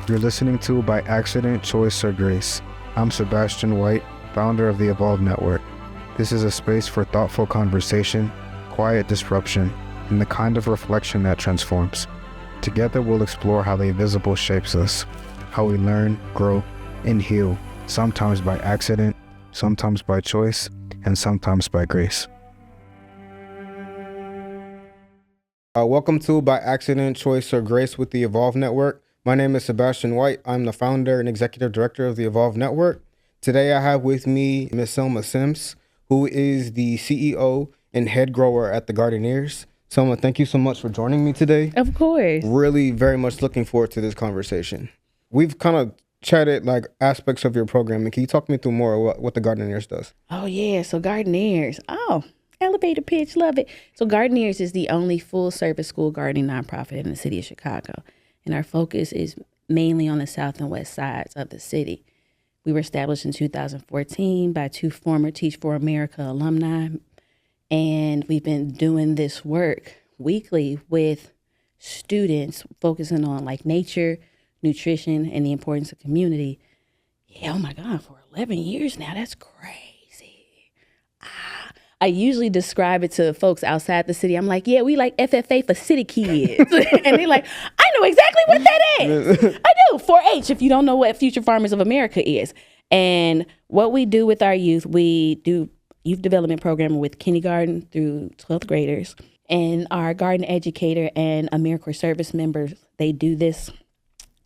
You're listening to By Accident, Choice, or Grace. I'm Sebastian White, founder of the Evolve Network. This is a space for thoughtful conversation, quiet disruption, and the kind of reflection that transforms. Together, we'll explore how the invisible shapes us, how we learn, grow, and heal, sometimes by accident, sometimes by choice, and sometimes by grace. Welcome to By Accident, Choice, or Grace with the Evolve Network. My name is Sebastian White. I'm the founder and executive director of the Evolve Network. Today I have with me Ms. Selma Sims, who is the CEO and head grower at the Gardeneers. Selma, thank you so much for joining me today. Of course. Really very much looking forward to this conversation. We've kind of chatted like aspects of your programming. Can you talk me through more what the Gardeneers does? Oh, yeah. So Gardeneers. Elevator pitch. Love it. So Gardeneers is the only full service school gardening nonprofit in the city of Chicago. And our focus is mainly on the south and west sides of the city. We were established in 2014 by two former Teach for America alumni. And we've been doing this work weekly with students focusing on like nature, nutrition, and the importance of community. Yeah, oh my God, for 11 years now, that's crazy. I usually describe it to folks outside the city. I'm like, yeah, we like FFA for city kids. And they're like, I know exactly what that is. I do. 4-H, if you don't know what Future Farmers of America is. And what we do with our youth, we do youth development programming with kindergarten through 12th graders. And our garden educator and AmeriCorps service members, they do this.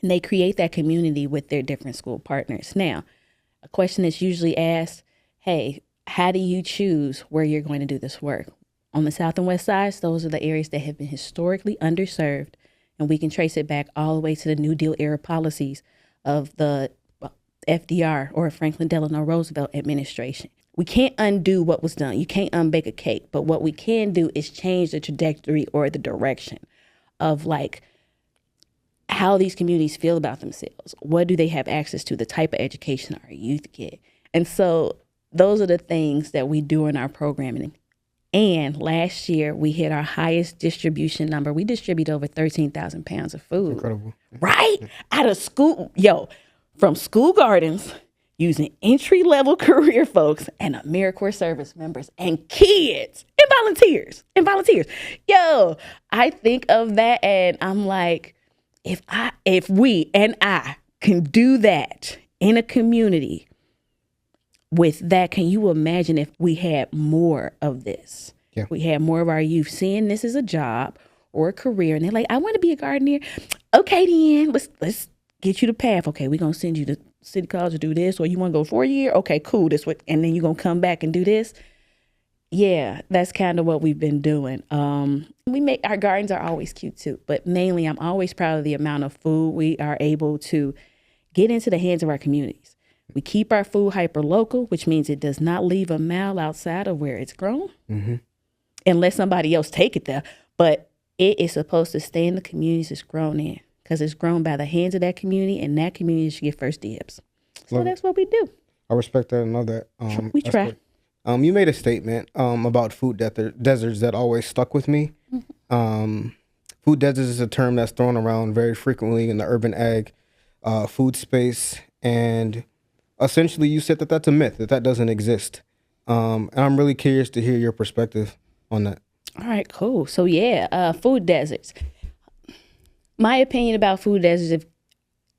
And they create that community with their different school partners. Now, a question that's usually asked, hey, how do you choose where you're going to do this work? On the south and west sides, those are the areas that have been historically underserved, and we can trace it back all the way to the New Deal era policies of the FDR or Franklin Delano Roosevelt administration. We can't undo what was done. You can't unbake a cake, but what we can do is change the trajectory or the direction of like how these communities feel about themselves. What do they have access to? The type of education our youth get. And so those are the things that we do in our programming. And last year, we hit our highest distribution number. We distribute over 13,000 pounds of food. Incredible. Right? Out of school. From school gardens, using entry-level career folks and AmeriCorps service members and kids and volunteers. I think of that and I'm like, if we and I can do that in a community, with that, can you imagine if we had more of this? Yeah. We had more of our youth seeing this as a job or a career, and they're like, I want to be a gardener. Okay, then let's get you the path. Okay, we're gonna send you to city college to do this, or you want to go 4 year? Okay, cool. This what, and then you're gonna come back and do this. Yeah, that's kind of what we've been doing. Our gardens are always cute too, but mainly I'm always proud of the amount of food we are able to get into the hands of our communities. We keep our food hyper local, which means it does not leave a mile outside of where it's grown, unless somebody else take it there. But it is supposed to stay in the communities it's grown in, because it's grown by the hands of that community, and that community should get first dibs. So that's what we do. I respect that and love that. We try. You made a statement about food deserts that always stuck with me. Food deserts is a term that's thrown around very frequently in the urban ag food space, and essentially you said that that's a myth, that doesn't exist. And I'm really curious to hear your perspective on that. All right, cool. So food deserts. My opinion about food deserts,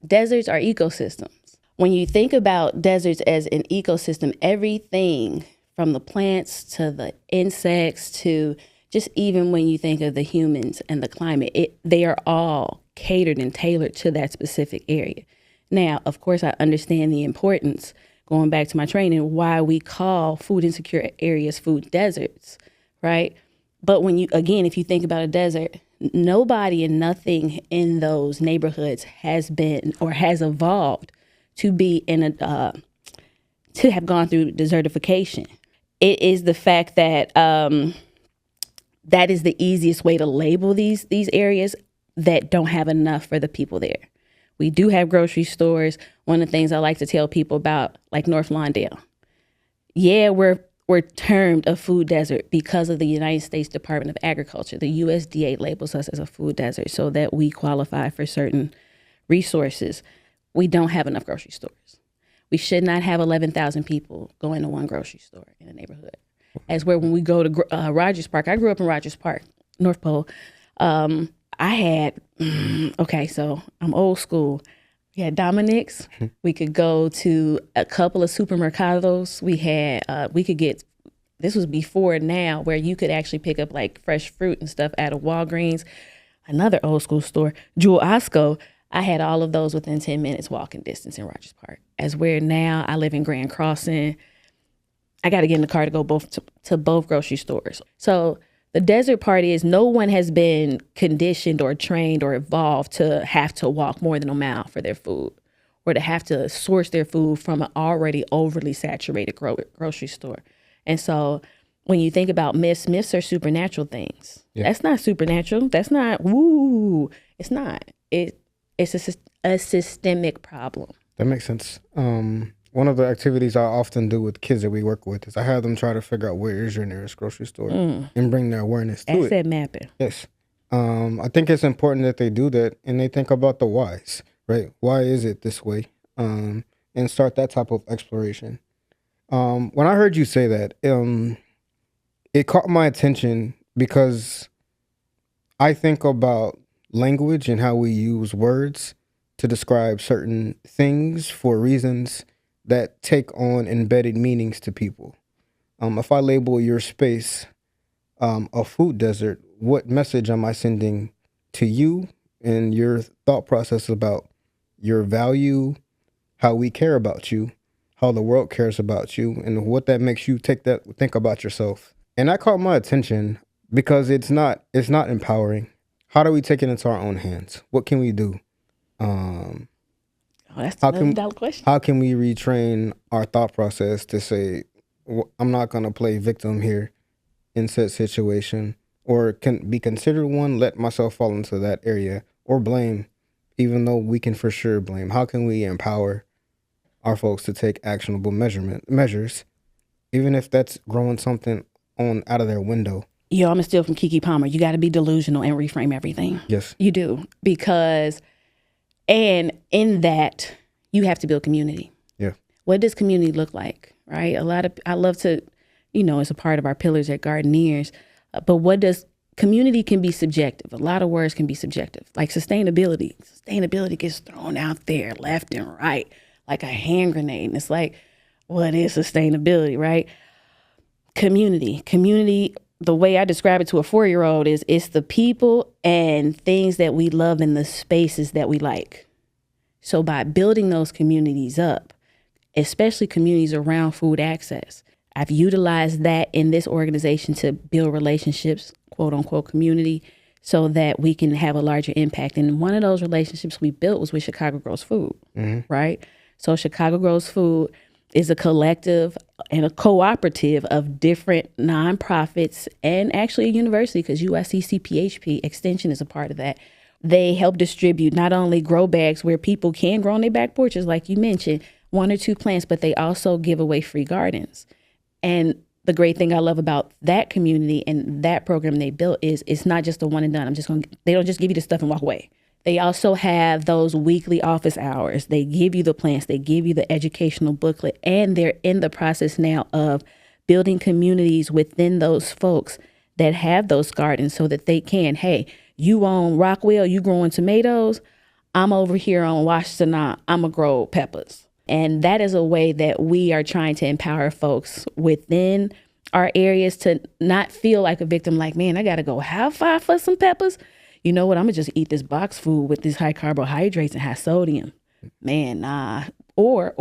deserts are ecosystems. When you think about deserts as an ecosystem, everything from the plants to the insects to just even when you think of the humans and the climate, they are all catered and tailored to that specific area. Now, of course, I understand the importance, going back to my training, why we call food insecure areas food deserts, right? But if you think about a desert, nobody and nothing in those neighborhoods has been or has evolved to be to have gone through desertification. It is the fact that that is the easiest way to label these areas that don't have enough for the people there. We do have grocery stores. One of the things I like to tell people about, like North Lawndale. Yeah, we're termed a food desert because of the United States Department of Agriculture. The USDA labels us as a food desert so that we qualify for certain resources. We don't have enough grocery stores. We should not have 11,000 people going to one grocery store in a neighborhood. As where when we go to Rogers Park, I grew up in Rogers Park, North Pole. I had, okay, so I'm old school. We had Dominic's. We could go to a couple of supermercados. We could get, this was before now, where you could actually pick up like fresh fruit and stuff out of Walgreens. Another old school store, Jewel Osco. I had all of those within 10 minutes walking distance in Rogers Park. As where now I live in Grand Crossing, I got to get in the car to go to both grocery stores. So the desert part is no one has been conditioned or trained or evolved to have to walk more than a mile for their food, or to have to source their food from an already overly saturated grocery store. And so when you think about myths are supernatural things. Yeah. That's not supernatural. That's not, woo. It's not. It's a systemic problem. That makes sense. One of the activities I often do with kids that we work with is I have them try to figure out where is your nearest grocery store and bring their awareness to it. Asset mapping. Yes. I think it's important that they do that and they think about the whys, right? Why is it this way? And start that type of exploration. When I heard you say that, it caught my attention because I think about language and how we use words to describe certain things for reasons that take on embedded meanings to people. If I label your space a food desert, what message am I sending to you and your thought process about your value, how we care about you, how the world cares about you, and what that makes you think about yourself? And that caught my attention because it's not empowering. How do we take it into our own hands? What can we do? That's a $1,000 question. How can we retrain our thought process to say, I'm not going to play victim here in said situation, or can be considered one, let myself fall into that area, or blame, even though we can for sure blame. How can we empower our folks to take actionable measures, even if that's growing something out of their window? Yo, I'm going to steal from Keke Palmer. You got to be delusional and reframe everything. Yes. You do. And in that, you have to build community. Yeah. What does community look like, right? I love to, it's a part of our pillars at Gardeneers, but what does community can be subjective. A lot of words can be subjective, like sustainability. Sustainability gets thrown out there left and right like a hand grenade. And it's like, what is sustainability, right? Community, the way I describe it to a 4-year-old is it's the people and things that we love in the spaces that we like. So by building those communities up, especially communities around food access, I've utilized that in this organization to build relationships, quote unquote, community, so that we can have a larger impact. And one of those relationships we built was with Chicago Grows Food, right? So Chicago Grows Food is a collective and a cooperative of different nonprofits and actually a university, because USC CPHP Extension is a part of that. They help distribute not only grow bags where people can grow on their back porches, like you mentioned, 1 or 2 plants, but they also give away free gardens. And the great thing I love about that community and that program they built is it's not just a one and done. They don't just give you the stuff and walk away. They also have those weekly office hours. They give you the plants, they give you the educational booklet, and they're in the process now of building communities within those folks that have those gardens so that they can, hey, you on Rockwell, you growing tomatoes, I'm over here on Washtenaw, I'm going to grow peppers. And that is a way that we are trying to empower folks within our areas to not feel like a victim, like, man, I got to go how far for some peppers? You know what? I'm going to just eat this box food with these high carbohydrates and high sodium. Man, nah. Or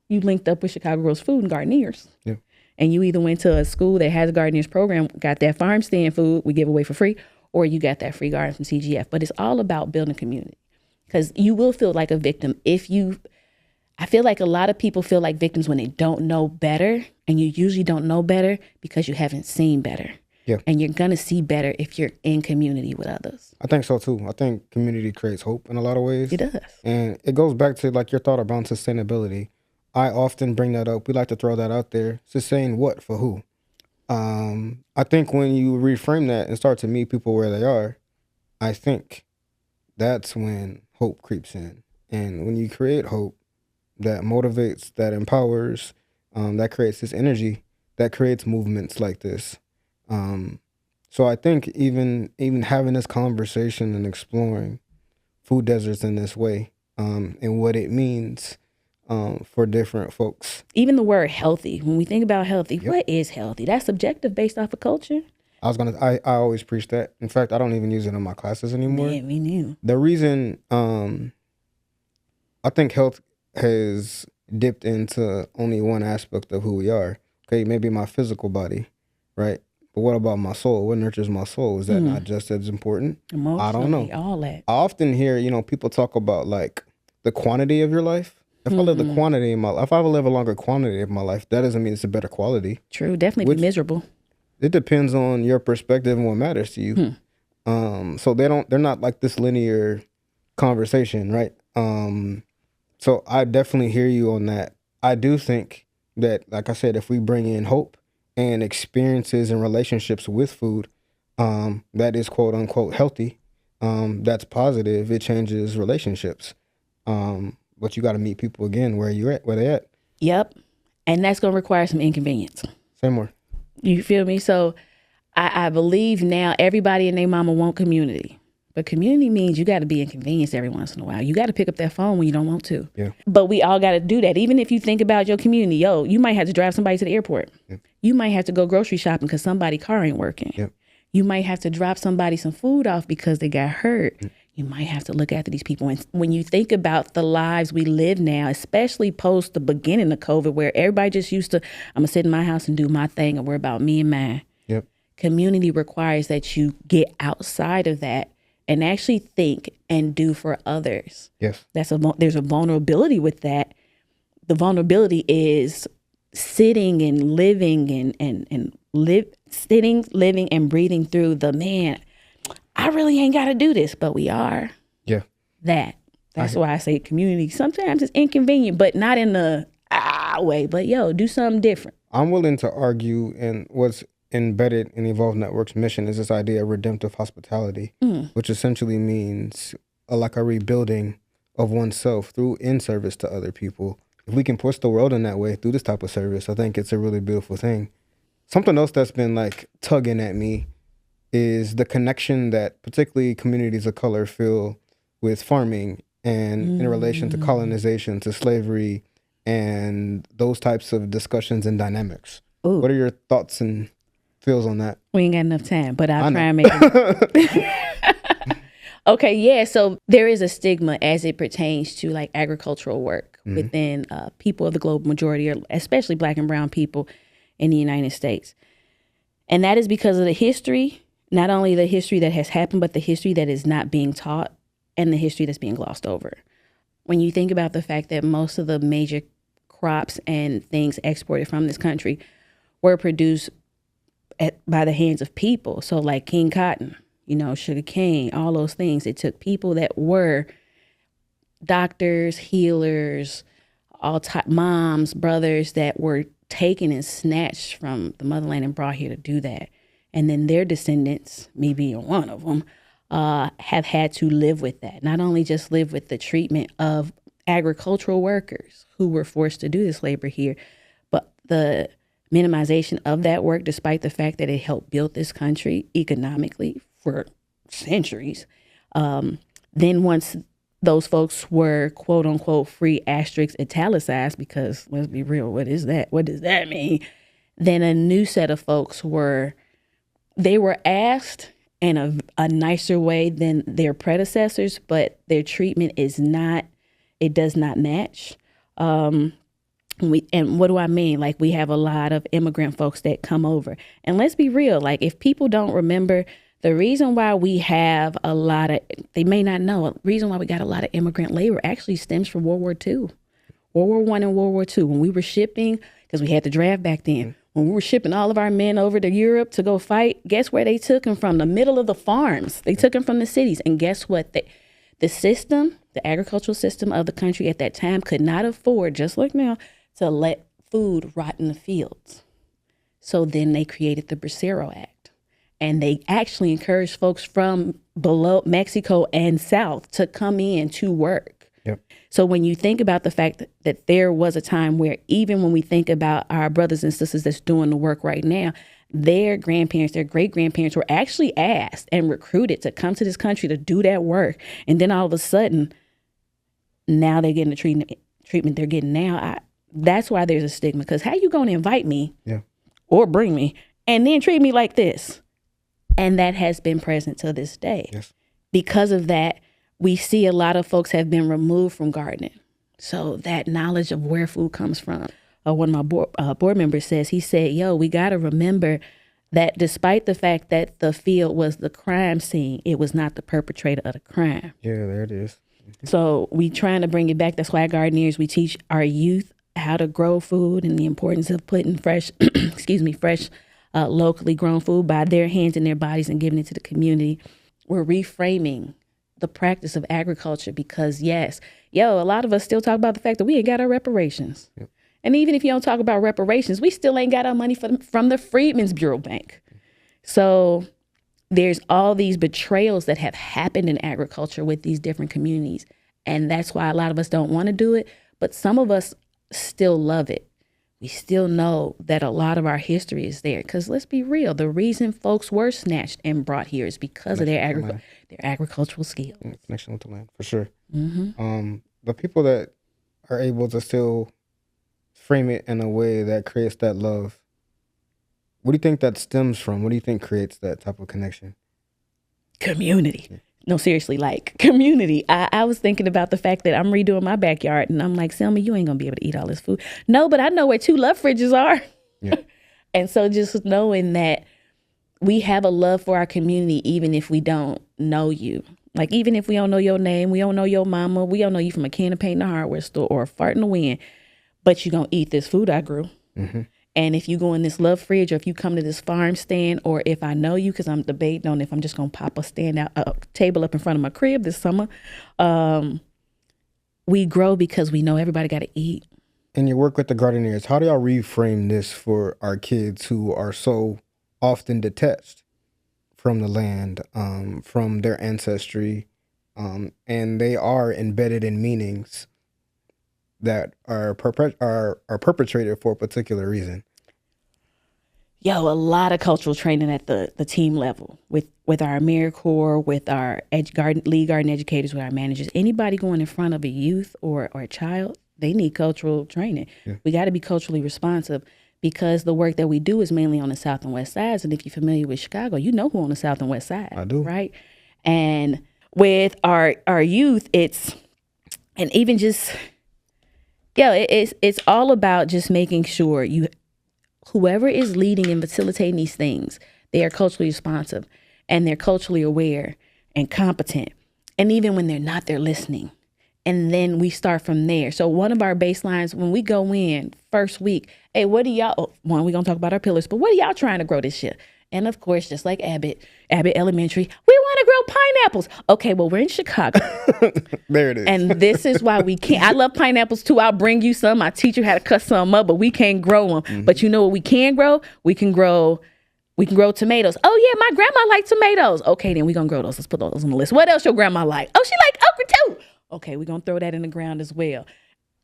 you linked up with Chicago Grows Food and Gardeneers. Yeah. And you either went to a school that has a Gardeneers program, got that farm stand food we give away for free, or you got that free garden from CGF. But it's all about building community, because you will feel like a victim I feel like a lot of people feel like victims when they don't know better, and you usually don't know better because you haven't seen better. Yeah. And you're going to see better if you're in community with others. I think so too. I think community creates hope in a lot of ways. It does. And it goes back to like your thought about sustainability. I often bring that up. We like to throw that out there. Sustain what for who? I think when you reframe that and start to meet people where they are, I think that's when hope creeps in. And when you create hope, that motivates, that empowers, that creates this energy, that creates movements like this. So I think even having this conversation and exploring food deserts in this way, and what it means for different folks. Even the word healthy, when we think about healthy, Yep. what is healthy? That's subjective based off of culture. I always preach that. In fact, I don't even use it in my classes anymore. Yeah, me neither. The reason I think health has dipped into only one aspect of who we are. Okay, maybe my physical body, right? But what about my soul? What nurtures my soul? Is that not just as important? Emotionally, I don't know. all that. I often hear, people talk about like the quantity of your life. If I live the quantity in my life, if I live a longer quantity of my life, that doesn't mean it's a better quality. True, definitely be miserable. It depends on your perspective and what matters to you. So they're not like this linear conversation, right? So I definitely hear you on that. I do think that, like I said, if we bring in hope and experiences and relationships with food, that is quote unquote healthy, that's positive. It changes relationships. But you got to meet people again where they at. Yep. And that's going to require some inconvenience. Say more. You feel me? So I believe now everybody and their mama want community. But community means you got to be inconvenienced every once in a while. You got to pick up that phone when you don't want to. Yeah. But we all got to do that. Even if you think about your community, you might have to drive somebody to the airport. Yep. You might have to go grocery shopping because somebody's car ain't working. Yep. You might have to drop somebody some food off because they got hurt. You might have to look after these people. And when you think about the lives we live now, especially post the beginning of COVID, where everybody just used to, I'm going to sit in my house and do my thing and worry about me and mine. Yep. Community requires that you get outside of that and actually think and do for others. Yes. There's a vulnerability with that. The vulnerability is sitting and living sitting, living and breathing through the man. I really ain't got to do this, but we are. Yeah. That's why I say community. Sometimes it's inconvenient, but not in the way. But do something different. I'm willing to argue, and what's embedded in Evolve Network's mission is this idea of redemptive hospitality, which essentially means like a rebuilding of oneself through in service to other people. If we can push the world in that way through this type of service, I think it's a really beautiful thing. Something else that's been like tugging at me is the connection that particularly communities of color feel with farming and in relation to colonization, to slavery, and those types of discussions and dynamics. Ooh. What are your thoughts and feels on that? We ain't got enough time, but I'll try and make it. Okay, yeah. So there is a stigma as it pertains to like agricultural work within people of the global majority, or especially Black and brown people in the United States. And that is because of the history, not only the history that has happened, but the history that is not being taught and the history that's being glossed over. When you think about the fact that most of the major crops and things exported from this country were produced by the hands of people. So like King Cotton, sugar cane, all those things. It took people that were doctors, healers, moms, brothers that were taken and snatched from the motherland and brought here to do that. And then their descendants, me being one of them, have had to live with that. Not only just live with the treatment of agricultural workers who were forced to do this labor here, but the minimization of that work, despite the fact that it helped build this country economically for centuries. Then once those folks were quote unquote free, asterisk italicized, because let's be real, what is that? What does that mean? Then a new set of folks were asked in a nicer way than their predecessors, but their treatment does not match. And what do I mean? Like, we have a lot of immigrant folks that come over. And let's be real, like, if people don't remember, the reason why we have they may not know, the reason why we got a lot of immigrant labor actually stems from World War II. World War I and World War II, when we were shipping, because we had the draft back then, when we were shipping all of our men over to Europe to go fight, guess where they took them from? The middle of the farms. They took them from the cities. And guess what? The agricultural system of the country at that time could not afford, just like now, to let food rot in the fields. So then they created the Bracero Act. And they actually encouraged folks from below Mexico and south to come in to work. Yep. So when you think about the fact that there was a time where even when we think about our brothers and sisters that's doing the work right now, their grandparents, their great grandparents were actually asked and recruited to come to this country to do that work. And then all of a sudden, now they're getting the treatment they're getting now. That's why there's a stigma, because how you going to invite me or bring me and then treat me like this? And that has been present to this day. Yes. Because of that, we see a lot of folks have been removed from gardening. So that knowledge of where food comes from. One of my board members says, he said, we got to remember that despite the fact that the field was the crime scene, it was not the perpetrator of the crime. Yeah, there it is. So we trying to bring it back. That's why at Gardeneers, we teach our youth how to grow food and the importance of putting fresh, locally grown food by their hands and their bodies and giving it to the community. We're reframing the practice of agriculture because, a lot of us still talk about the fact that we ain't got our reparations. Yep. And even if you don't talk about reparations, we still ain't got our money from the Freedmen's Bureau Bank. So there's all these betrayals that have happened in agriculture with these different communities. And that's why a lot of us don't want to do it. But some of us still love it. We still know that a lot of our history is there. Because let's be real, the reason folks were snatched and brought here is because of their agricultural skills. Connection with the land, for sure. Mm-hmm. The people that are able to still frame it in a way that creates that love, what do you think that stems from? What do you think creates that type of connection? Community. Yeah. No, seriously, like community. I was thinking about the fact that I'm redoing my backyard and I'm like, Selma, you ain't gonna be able to eat all this food. No, but I know where 2 love fridges are. Yeah. And so just knowing that we have a love for our community, even if we don't know you. Like, even if we don't know your name, we don't know your mama, we don't know you from a can of paint in a hardware store or a fart in the wind, but you're gonna eat this food I grew. Mm-hmm. And if you go in this love fridge, or if you come to this farm stand, or if I know you, because I'm debating on if I'm just going to pop a table up in front of my crib this summer, we grow because we know everybody got to eat. In your work with the Gardeneers, how do y'all reframe this for our kids who are so often detached from the land, from their ancestry, and they are embedded in meanings that are perpetrated for a particular reason? A lot of cultural training at the team level with our AmeriCorps, with our lead garden educators, with our managers. Anybody going in front of a youth or a child, they need cultural training. Yeah. We got to be culturally responsive because the work that we do is mainly on the South and West sides. And if you're familiar with Chicago, you know who on the South and West side. I do. Right? And with our youth, it's all about just making sure whoever is leading and facilitating these things, they are culturally responsive and they're culturally aware and competent. And even when they're not, they're listening. And then we start from there. So one of our baselines, when we go in first week, hey, what do y'all, we're going to talk about our pillars, but what are y'all trying to grow this year? And of course, just like Abbott Elementary, we want to grow pineapples. Okay, well, we're in Chicago. There it is. And this is why we can't. I love pineapples too. I'll bring you some. I teach you how to cut some up, but we can't grow them. Mm-hmm. But you know what we can grow? We can grow tomatoes. Oh yeah, my grandma liked tomatoes. Okay, then we're going to grow those. Let's put those on the list. What else your grandma like? Oh, she like okra too. Okay, we're going to throw that in the ground as well.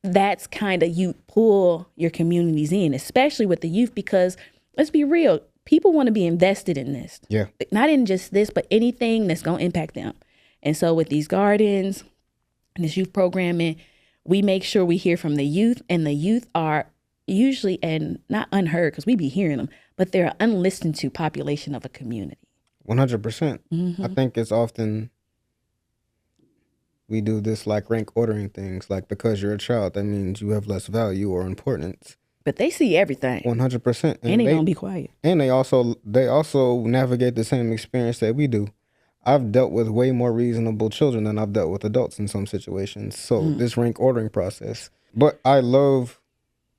That's kind of, you pull your communities in, especially with the youth, because let's be real. People want to be invested in this. Yeah. Not in just this, but anything that's going to impact them. And so with these gardens and this youth programming, we make sure we hear from the youth, and the youth are usually, and not unheard because we be hearing them, but they're an unlistened to population of a community. 100%. Mm-hmm. I think it's often we do this like rank ordering things, like because you're a child, that means you have less value or importance. But they see everything. 100%. And they gonna be quiet. And they also navigate the same experience that we do. I've dealt with way more reasonable children than I've dealt with adults in some situations. So this rank ordering process. But I love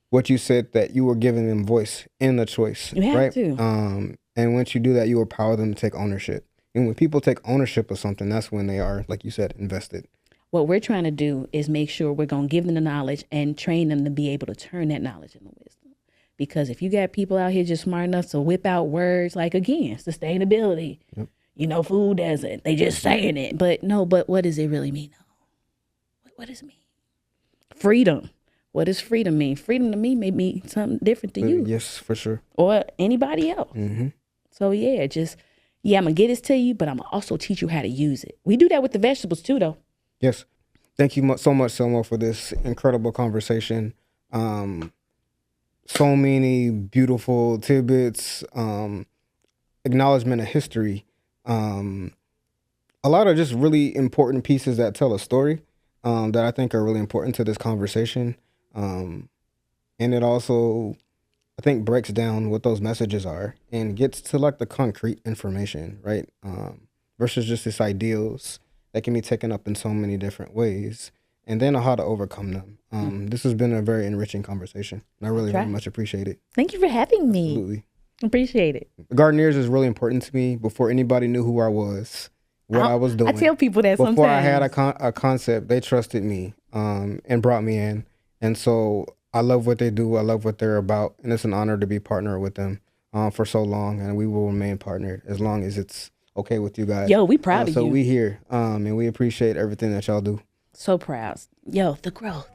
what you said, that you were giving them voice in the choice. You have right? to. And once you do that, you empower them to take ownership. And when people take ownership of something, that's when they are, like you said, invested. What we're trying to do is make sure we're going to give them the knowledge and train them to be able to turn that knowledge into wisdom. Because if you got people out here just smart enough to whip out words like, again, sustainability, food doesn't. They just saying it. But no, but what does it really mean? What does it mean? Freedom. What does freedom mean? Freedom to me may mean something different to you. Yes, for sure. Or anybody else. Mm-hmm. So I'm going to get this to you, but I'm going to also teach you how to use it. We do that with the vegetables too, though. Yes. Thank you so much, Selma, for this incredible conversation. So many beautiful tidbits, acknowledgement of history, a lot of just really important pieces that tell a story that I think are really important to this conversation. And it also, I think, breaks down what those messages are and gets to like the concrete information, right? Versus just these ideals that can be taken up in so many different ways, and then how to overcome them. This has been a very enriching conversation, and I really very much appreciate it. Thank you for having me. Absolutely. Appreciate it. Gardeneers is really important to me. Before anybody knew who I was, what I was doing. I tell people that before I sometimes. had a concept, they trusted me and brought me in. And so I love what they do. I love what they're about. And it's an honor to be partnered with them for so long. And we will remain partnered as long as it's okay with you guys. Yo, we proud of you. So we here and we appreciate everything that y'all do. So proud. Yo, the growth.